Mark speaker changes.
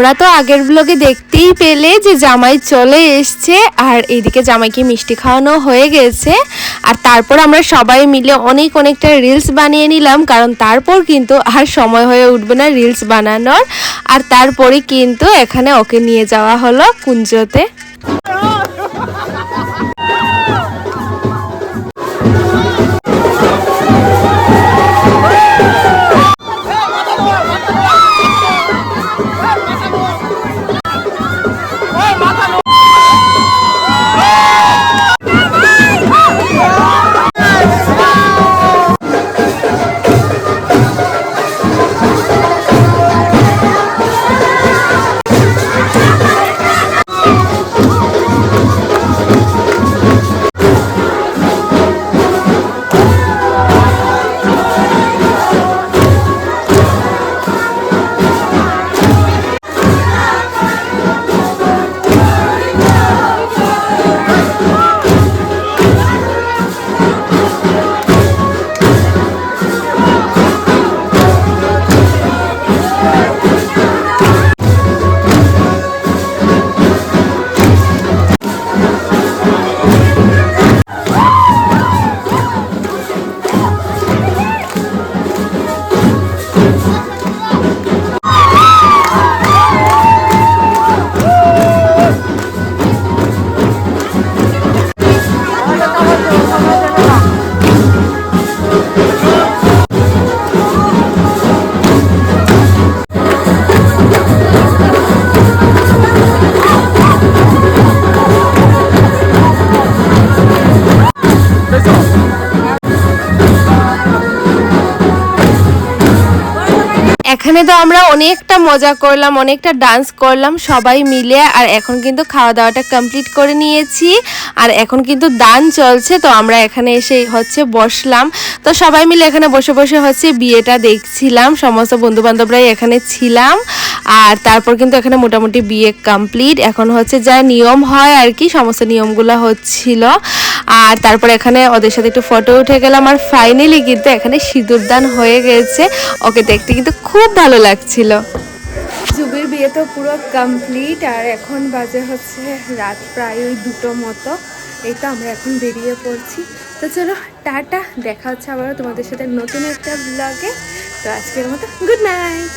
Speaker 1: তোমরা তো আগের ব্লগে দেখতেই পেলে যে জামাই চলে এসছে আর এইদিকে জামাইকে মিষ্টি খাওয়ানো হয়ে গেছে। আর তারপর আমরা সবাই মিলে অনেকটা রিলস বানিয়ে নিলাম, কারণ তারপর কিন্তু আর সময় হয়ে উঠবে না রিলস বানানোর। আর তারপরে কিন্তু এখানে ওকে নিয়ে যাওয়া হলো কুঞ্জতে। এখানে তো আমরা অনেকটা মজা করলাম, অনেকটা ডান্স করলাম সবাই মিলে। আর এখন কিন্তু খাওয়া দাওয়াটা কমপ্লিট করে নিয়েছি আর এখন কিন্তু দান চলছে, তো আমরা এখানে এসে হচ্ছে বসলাম। তো সবাই মিলে এখানে বসে বসে হচ্ছে বিয়েটা দেখছিলাম, সমস্ত বন্ধু বান্ধবরাই এখানে ছিলাম। আর তারপর কিন্তু এখানে মোটামুটি বিয়ে কমপ্লিট, এখন হচ্ছে যা নিয়ম হয় আর কি সমস্ত নিয়মগুলো হচ্ছিল। আর তারপর এখানে ওদের সাথে একটু ফটো উঠে গেলাম আর ফাইনালি কিন্তু এখানে সিঁদুরদান হয়ে গেছে। ওকে দেখতে কিন্তু খুব ভালো লাগছিল। জুবির বিয়ে তো পুরো কমপ্লিট আর এখন বাজে হচ্ছে রাত প্রায় ওই 2টো মতো। এই তো আমরা এখন বেরিয়ে পড়ছি। তো চলো টাটা, দেখা হচ্ছে আবারও তোমাদের সাথে নতুন একটা ব্লগে। তো আজকের মতো গুড নাইট।